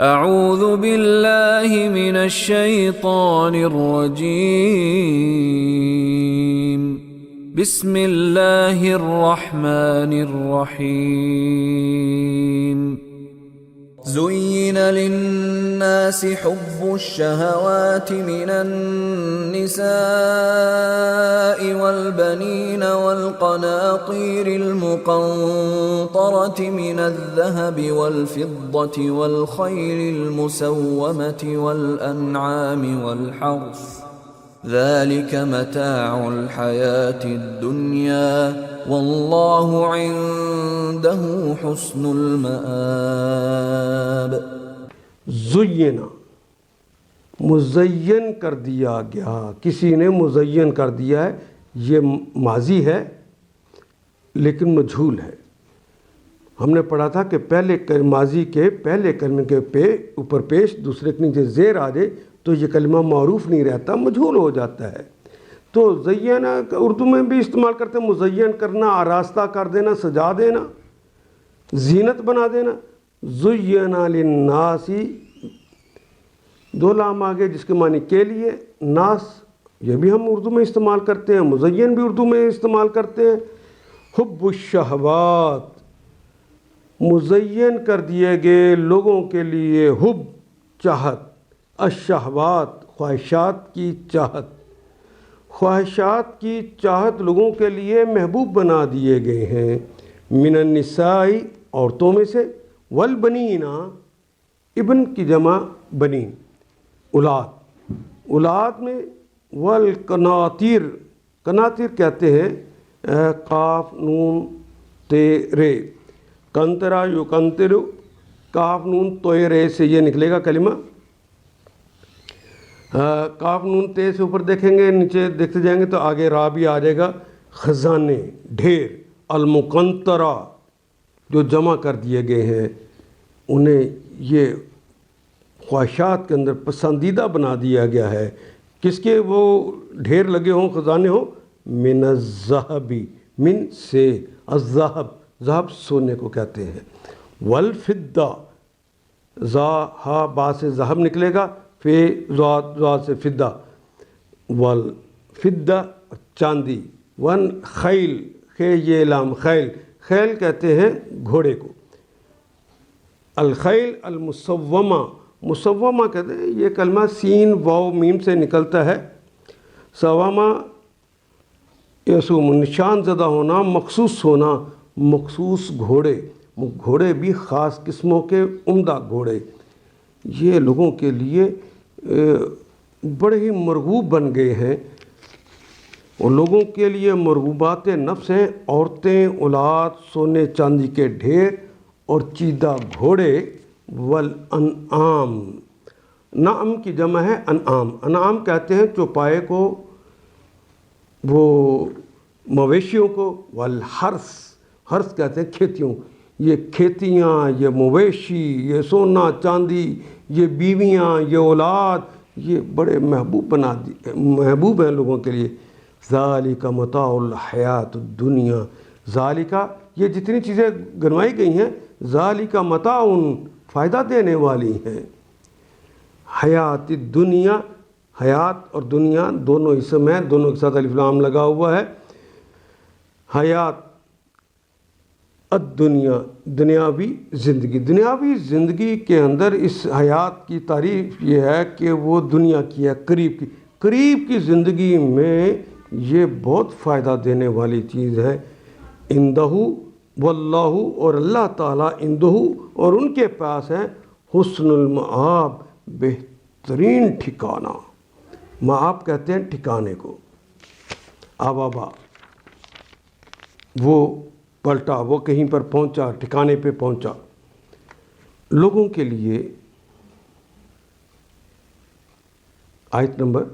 اعوذ باللہ من الشیطان الرجیم بسم اللہ الرحمن الرحیم زين للناس حب الشهوات من النساء والبنين والقناطير المقنطرة من الذهب والفضة والخيل المسومة والأنعام والحرث ذلك متاع الحياة الدنيا والله عنده حسن المآب. زینا مزین کر دیا گیا، کسی نے مزین کر دیا ہے، یہ ماضی ہے لیکن مجھول ہے. ہم نے پڑھا تھا کہ پہلے ماضی کے پہلے کلمے کے اوپر پیش دوسرے کے نیچے زیر آ جائے تو یہ کلمہ معروف نہیں رہتا، مجھول ہو جاتا ہے. تو زینا اردو میں بھی استعمال کرتے ہیں، مزین کرنا، آراستہ کر دینا، سجا دینا، زینت بنا دینا. زینا للناس، دو لام آگے جس کے معنی کے لیے، ناس یہ بھی ہم اردو میں استعمال کرتے ہیں، مزین بھی اردو میں استعمال کرتے ہیں. حب الشہوات، مزین کر دیے گئے لوگوں کے لیے حب چاہت، الشہوات خواہشات کی چاہت، خواہشات کی چاہت لوگوں کے لیے محبوب بنا دیے گئے ہیں. من النساء عورتوں میں سے، والبنین ابن کی جمع بنین اولاد، اولاد میں، والقناطیر، قناطیر کہتے ہیں قاف نون تے رے، کنترا یو کنترو، کاف نون توئے رے سے یہ نکلے گا کلمہ. کاف نون تے سے اوپر دیکھیں گے، نیچے دیکھتے جائیں گے تو آگے را بھی آ جائے گا. خزانے، ڈھیر، المقنطرہ جو جمع کر دیے گئے ہیں، انہیں یہ خواہشات کے اندر پسندیدہ بنا دیا گیا ہے. کس کے وہ ڈھیر لگے ہوں، خزانے ہوں؟ من الذہب، من سے، الذہب، ذہب سونے کو کہتے ہیں. والفضہ، ذا ہا با سے ذہب نکلے گا، فی ذا سے فضہ، والفضہ چاندی. ون خیل، خے یہ لام، خیل، خیل کہتے ہیں گھوڑے کو. الخیل المسومہ، مسومہ کہتے ہیں، یہ کلمہ سین واو میم سے نکلتا ہے. سوامہ یسوم، نشان زدہ ہونا، مخصوص ہونا، مخصوص گھوڑے، گھوڑے بھی خاص قسموں کے عمدہ گھوڑے، یہ لوگوں کے لیے بڑے ہی مرغوب بن گئے ہیں. اور لوگوں کے لیے مرغوبات نفس ہیں، عورتیں، اولاد، سونے چاندی کے ڈھیر اور چیدہ گھوڑے. والانعام، نعم کی جمع ہے انعام. انعام کہتے ہیں چوپائے کو، وہ مویشیوں کو. والحرث، حرث کہتے ہیں کھیتیوں، یہ کھیتیاں، یہ مویشی، یہ سونا چاندی، یہ بیویاں، یہ اولاد، یہ بڑے محبوب ہیں لوگوں کے لیے. ذالک متاع الحیات الدنیا، ذالک یہ جتنی چیزیں گنوائی گئی ہیں، ذالک متاع فائدہ دینے والی ہیں. حیات الدنیا، حیات اور دنیا دونوں اسم ہیں، دونوں کے ساتھ الف لام لگا ہوا ہے. حیات الدنیا، دنیاوی زندگی. دنیاوی زندگی کے اندر اس حیات کی تعریف یہ ہے کہ وہ دنیا کی ہے، قریب کی زندگی میں یہ بہت فائدہ دینے والی چیز ہے. عندہ واللہ، اور اللہ تعالیٰ، عندہ اور ان کے پاس ہے، حسن المآب، بہترین ٹھکانہ. مآب کہتے ہیں ٹھکانے کو. آبابا، وہ پلٹا، وہ کہیں پر پہنچا، ٹھکانے پہ پہنچا. لوگوں کے لیے آیت نمبر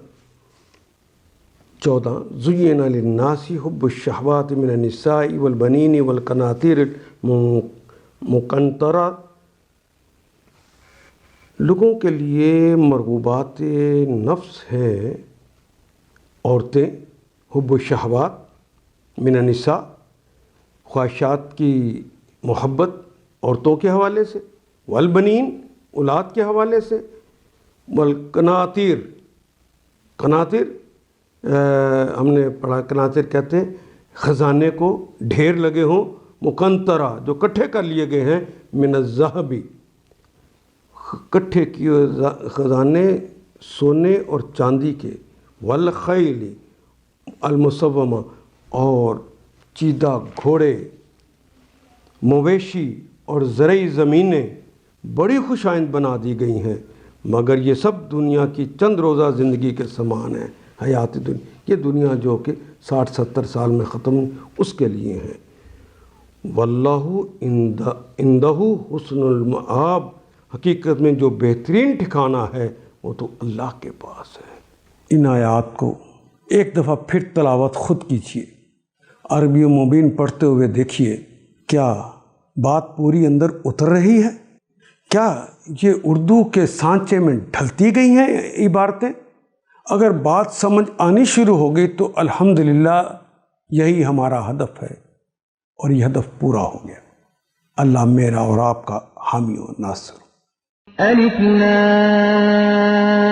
14، زین للناس حب الشہوات من النساء والبنین والقناطیر المقنطرہ، لوگوں کے لیے مرغوبات نفس ہیں عورتیں، حب الشہوات من النساء، خواہشات کی محبت عورتوں کے حوالے سے، والبنین اولاد کے حوالے سے، والقناطیر، قناطر ہم نے پڑھا، قناطر کہتے ہیں خزانے کو ڈھیر لگے ہوں، مقنطرہ جو کٹھے کر لیے گئے ہیں، من الذہب، کٹھے کیے خزانے سونے اور چاندی کے، والخیل المسومہ، اور چیدہ گھوڑے، مویشی اور زرعی زمینیں بڑی خوش آئند بنا دی گئی ہیں، مگر یہ سب دنیا کی چند روزہ زندگی کے سامان ہیں، حیات دنیا، یہ دنیا جو کہ 60-70 سال میں ختم، اس کے لیے ہیں۔ واللہ عندہ حسن المآب، حقیقت میں جو بہترین ٹھکانہ ہے وہ تو اللہ کے پاس ہے۔ ان آیات کو ایک دفعہ پھر تلاوت خود کیجیے، عربی مبین پڑھتے ہوئے دیکھیے کیا بات پوری اندر اتر رہی ہے، کیا یہ اردو کے سانچے میں ڈھلتی گئی ہیں عبارتیں۔ اگر بات سمجھ آنی شروع ہو گئی تو الحمدللہ یہی ہمارا ہدف ہے، اور یہ ہدف پورا ہو گیا۔ اللہ میرا اور آپ کا حامی و ناصر۔ الف لام